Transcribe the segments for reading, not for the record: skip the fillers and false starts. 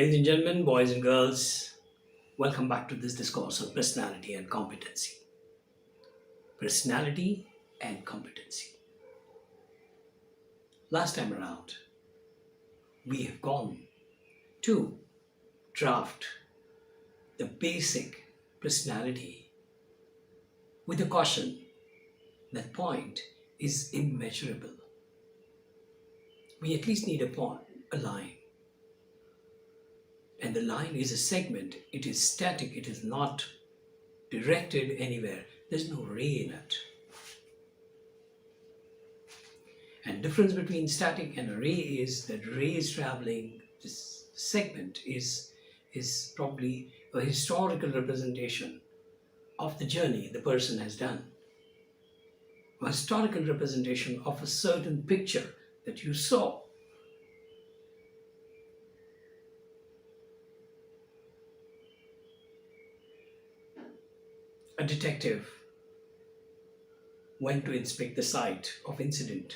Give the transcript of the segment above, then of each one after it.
Ladies and gentlemen, boys and girls, welcome back to this discourse on personality and competency. Personality and competency. Last time around, we have gone to draft the basic personality with a caution that point is immeasurable. We at least need a line. And the line is a segment. It is static. It is not directed anywhere. There's no ray in it. And difference between static and a ray is that ray is traveling. This segment is probably a historical representation of the journey the person has done. A historical representation of a certain picture that you saw. A detective went to inspect the site of incident.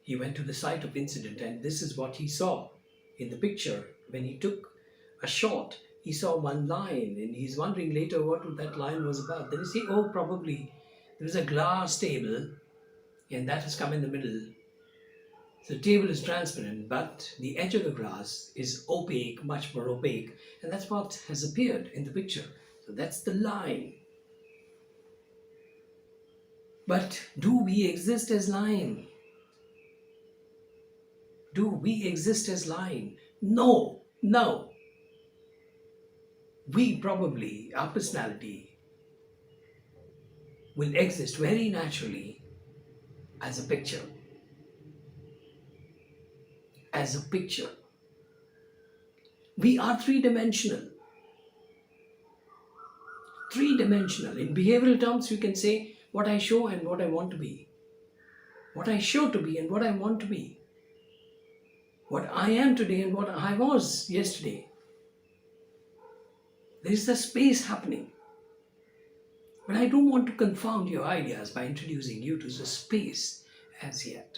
He went to the site of incident and this is what he saw in the picture. When he took a shot, he saw one line and he's wondering later what that line was about. Then he say, oh, probably there is a glass table and that has come in the middle. So the table is transparent, but the edge of the glass is opaque, much more opaque, and that's what has appeared in the picture. So that's the line. But do we exist as line? Do we exist as line? No. We probably, our personality will exist very naturally as a picture. As a picture. We are three-dimensional. Three-dimensional. In behavioral terms, you can say what I show and what I want to be. What I show to be and what I want to be. What I am today and what I was yesterday. There is a space happening. But I don't want to confound your ideas by introducing you to the space as yet.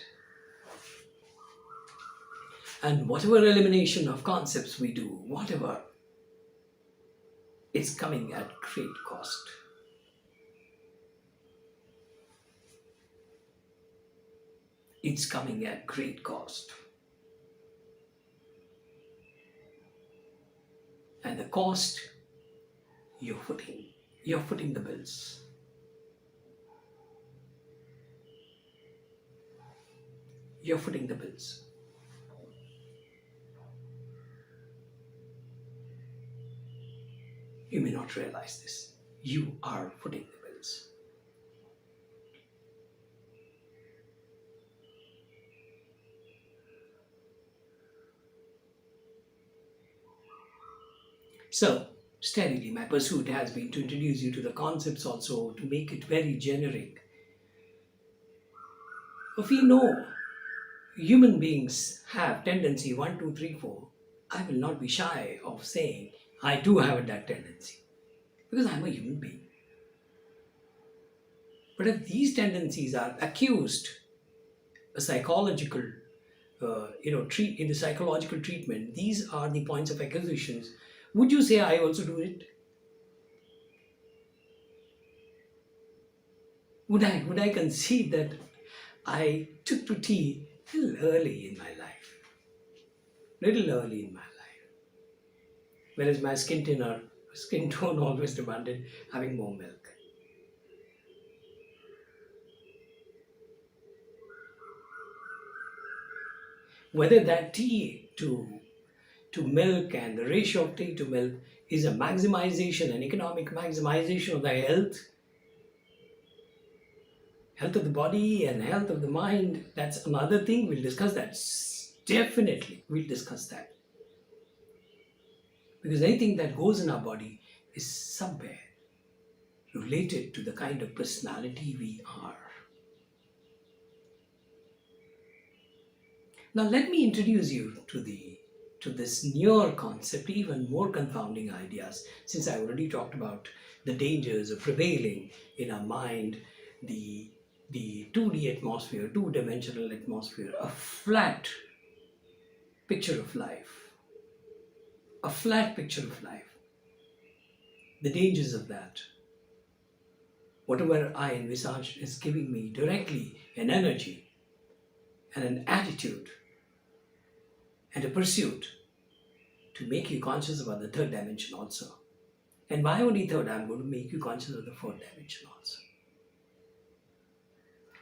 And whatever elimination of concepts we do, whatever, it's coming at great cost. It's coming at great cost. And the cost, you're footing the bills. You're footing the bills. You may not realize this. You are footing the bills. So, steadily, my pursuit has been to introduce you to the concepts also, to make it very generic. If we know human beings have tendency 1, 2, 3, 4, I will not be shy of saying I do have that tendency because I'm a human being. But if these tendencies are accused, a psychological, in the psychological treatment, these are the points of accusations. Would you say I also do it? Would I concede that I took to tea a little early in my life? Whereas my skin tone always demanded having more milk. Whether that tea to milk and the ratio of tea to milk is a maximization, an economic maximization of the health of the body and health of the mind, that's another thing. We'll discuss that. Definitely, we'll discuss that. Because anything that goes in our body is somewhere related to the kind of personality we are. Now let me introduce you to this newer concept, even more confounding ideas, since I already talked about the dangers of prevailing in our mind, the 2D atmosphere, two-dimensional atmosphere, a flat picture of life. a flat picture of life, the dangers of that. Whatever I envisage is giving me directly an energy and an attitude and a pursuit to make you conscious about the third dimension also. And why only third? I'm going to make you conscious of the fourth dimension also.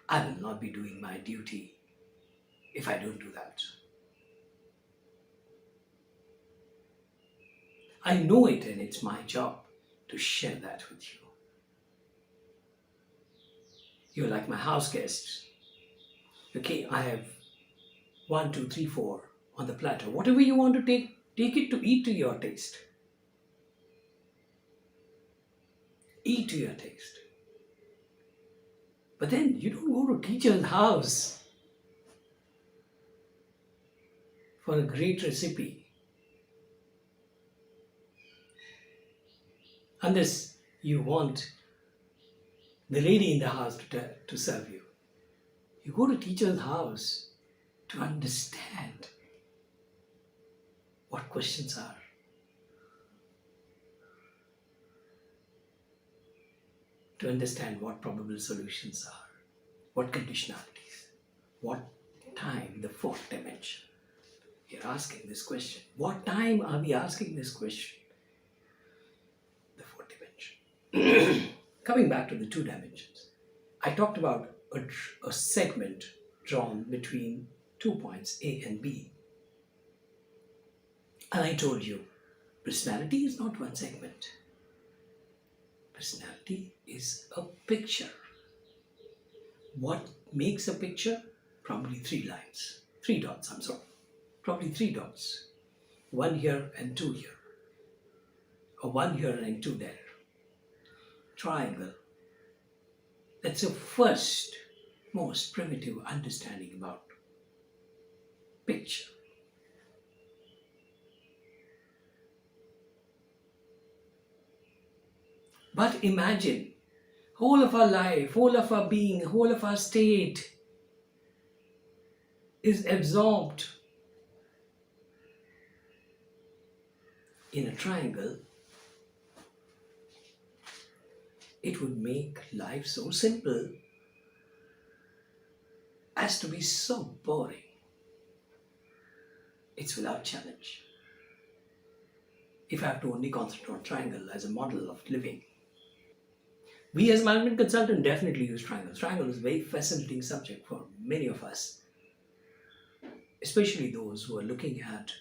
I will not be doing my duty if I don't do that. I know it, and it's my job to share that with you. You're like my house guests. Okay, I have 1, 2, 3, 4 on the platter. Whatever you want to take it to eat to your taste. Eat to your taste. But then you don't go to teacher's house for a great recipe. Unless you want the lady in the house to serve you. You go to teacher's house to understand what questions are. To understand what probable solutions are. What conditionalities. What time, the fourth dimension. You're asking this question. What time are we asking this question? The fourth dimension. Coming back to the two dimensions. I talked about a segment drawn between 2 points, A and B. And I told you, personality is not one segment. Personality is a picture. What makes a picture? Probably 3 lines. 3 dots, I'm sorry. Probably 3 dots. 1 here and 2 here. Or 1 here and 2 there. Triangle. That's the first, most primitive understanding about picture. But imagine, whole of our life, whole of our being, whole of our state is absorbed in a triangle. It would make life so simple as to be so boring. It's without challenge. If I have to only concentrate on triangle as a model of living. We as management consultant definitely use triangle. Triangle is a very fascinating subject for many of us, especially those who are looking at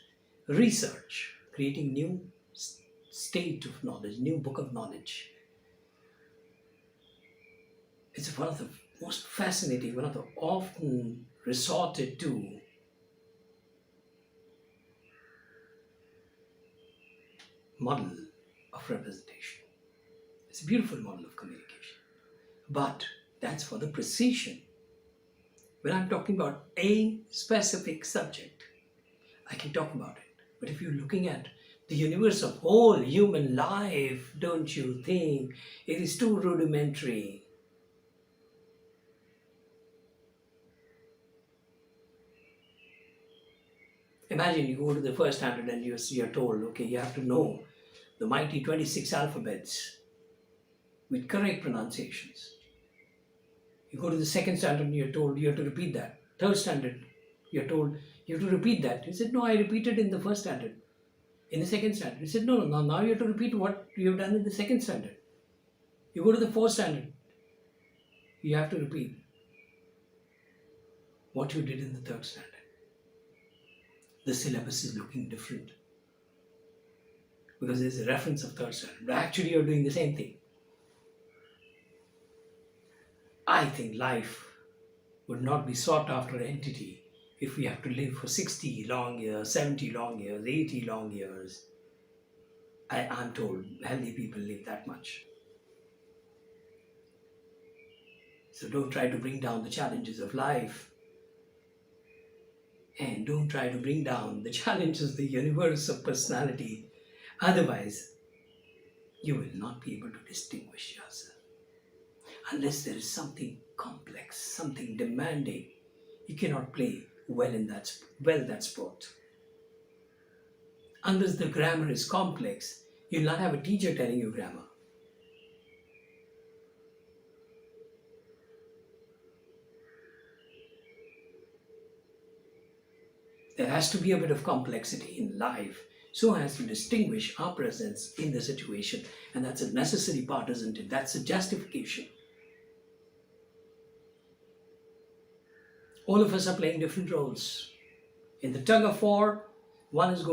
research, creating new state of knowledge, new book of knowledge. It's one of the most fascinating, one of the often resorted to model of representation. It's a beautiful model of communication. But that's for the precision. When I'm talking about a specific subject, I can talk about it. But if you're looking at the universe of whole human life, don't you think it is too rudimentary? Imagine you go to the first standard and you're told, okay, you have to know the mighty 26 alphabets with correct pronunciations. You go to the second standard and you're told you have to repeat that. Third standard, you're told you have to repeat that. You said, no, I repeated in the first standard. In the second standard. You said, no, now you have to repeat what you have done in the second standard. You go to the fourth standard. You have to repeat what you did in the third standard. The syllabus is looking different because there's a reference of third standard. But actually, you're doing the same thing. I think life would not be sought after entity if we have to live for 60 long years, 70 long years, 80 long years. I'm told healthy people live that much. So don't try to bring down the challenges of life. And don't try to bring down the challenges of the universe of personality. Otherwise, you will not be able to distinguish yourself. Unless there is something complex, something demanding, you cannot play well that sport. Unless the grammar is complex, you'll not have a teacher telling you grammar. There has to be a bit of complexity in life so as to distinguish our presence in the situation. And that's a necessary part, isn't it? That's a justification. All of us are playing different roles. In the tug of war, one is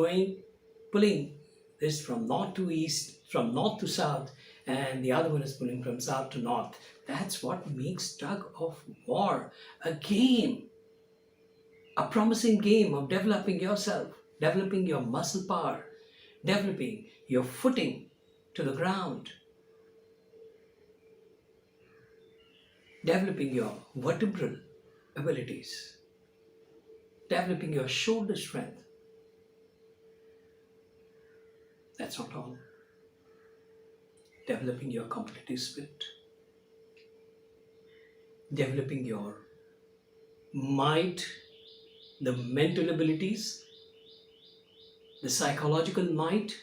pulling this from north to east, from north to south, and the other one is pulling from south to north. That's what makes tug of war a game. A promising game of developing yourself, developing your muscle power, developing your footing to the ground, developing your vertebral abilities, developing your shoulder strength. That's not all. Developing your competitive spirit, developing your might, the mental abilities, the psychological might,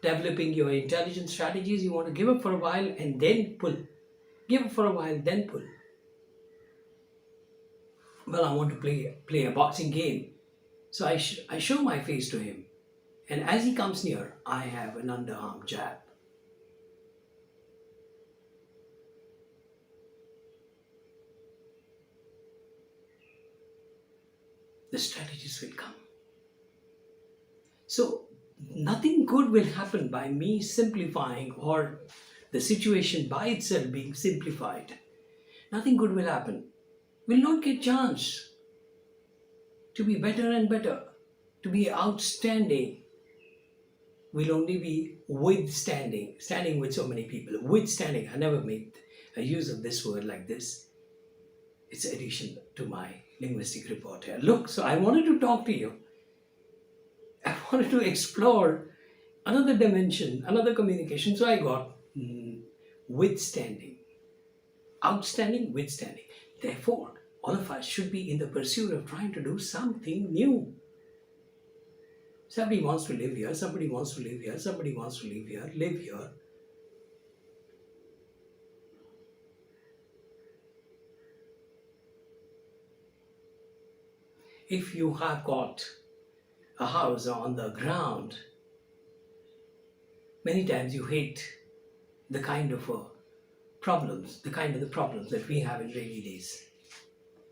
developing your intelligence strategies. You want to give up for a while and then pull. Give up for a while, then pull. Well, I want to play a boxing game. So I show my face to him. And as he comes near, I have an underarm jab. The strategies will come. So nothing good will happen by me simplifying or the situation by itself being simplified. Nothing good will happen. We'll not get chance to be better and better, to be outstanding. We'll only be withstanding, standing with so many people. Withstanding, I never made a use of this word like this. It's addition to my linguistic report here. Look, so I wanted to talk to you. I wanted to explore another dimension, another communication. So I got withstanding. Outstanding, withstanding. Therefore, all of us should be in the pursuit of trying to do something new. Somebody wants to live here, somebody wants to live here, somebody wants to live here, live here. If you have got a house on the ground, many times you hate the kind of problems that we have in rainy days.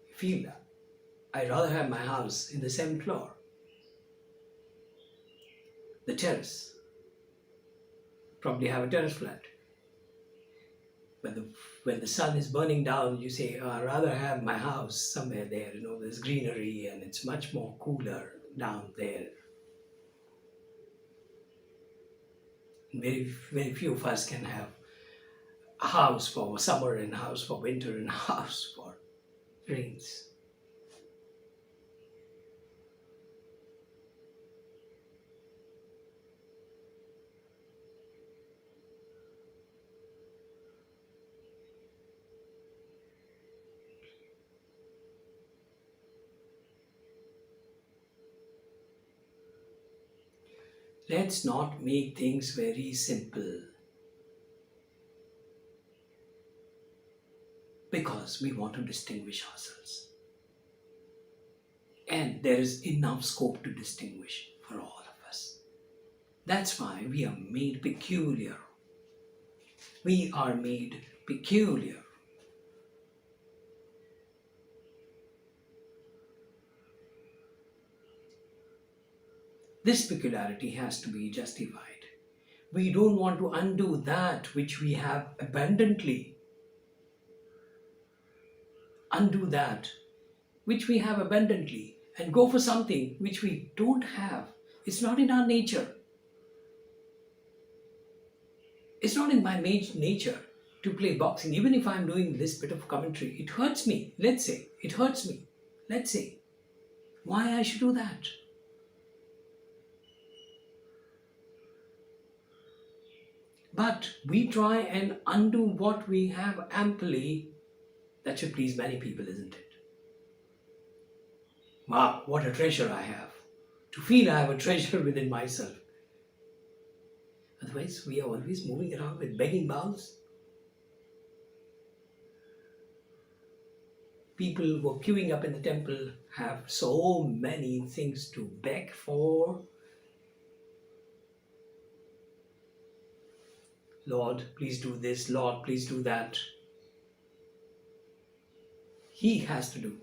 You feel that. I'd rather have my house in the 7th floor. The terrace. Probably have a terrace flat. When the sun is burning down, you say, oh, I'd rather have my house somewhere there, there's greenery and it's much more cooler down there. Very, very few of us can have a house for summer and a house for winter and a house for rains. Let's not make things very simple, because we want to distinguish ourselves. And there is enough scope to distinguish for all of us. That's why we are made peculiar. We are made peculiar. This peculiarity has to be justified. We don't want to undo that which we have abundantly. Undo that which we have abundantly and go for something which we don't have. It's not in our nature. It's not in my nature to play boxing. Even if I'm doing this bit of commentary, it hurts me. Let's say, it hurts me. Let's say, why I should do that? But we try and undo what we have amply. That should please many people, isn't it? Wow, what a treasure I have. to feel I have a treasure within myself. Otherwise, we are always moving around with begging bowls. People who are queuing up in the temple have so many things to beg for. Lord, please do this. Lord, please do that. He has to do.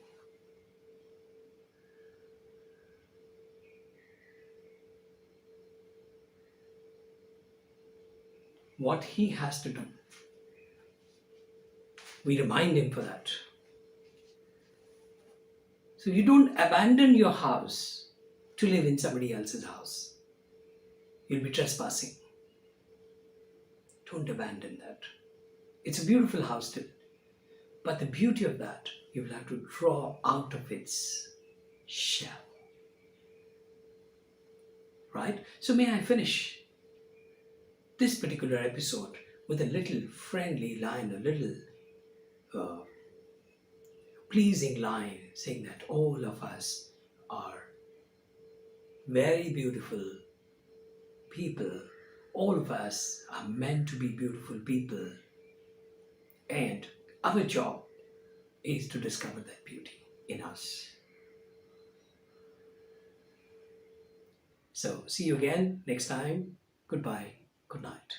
What he has to do. We remind him for that. So you don't abandon your house to live in somebody else's house. You'll be trespassing. Don't abandon that. It's a beautiful house still. But the beauty of that, you will have to draw out of its shell. Right? So may I finish this particular episode with a little friendly line, a little pleasing line saying that all of us are very beautiful people. All of us are meant to be beautiful people, and our job is to discover that beauty in us. So see you again next time. Goodbye. Good night.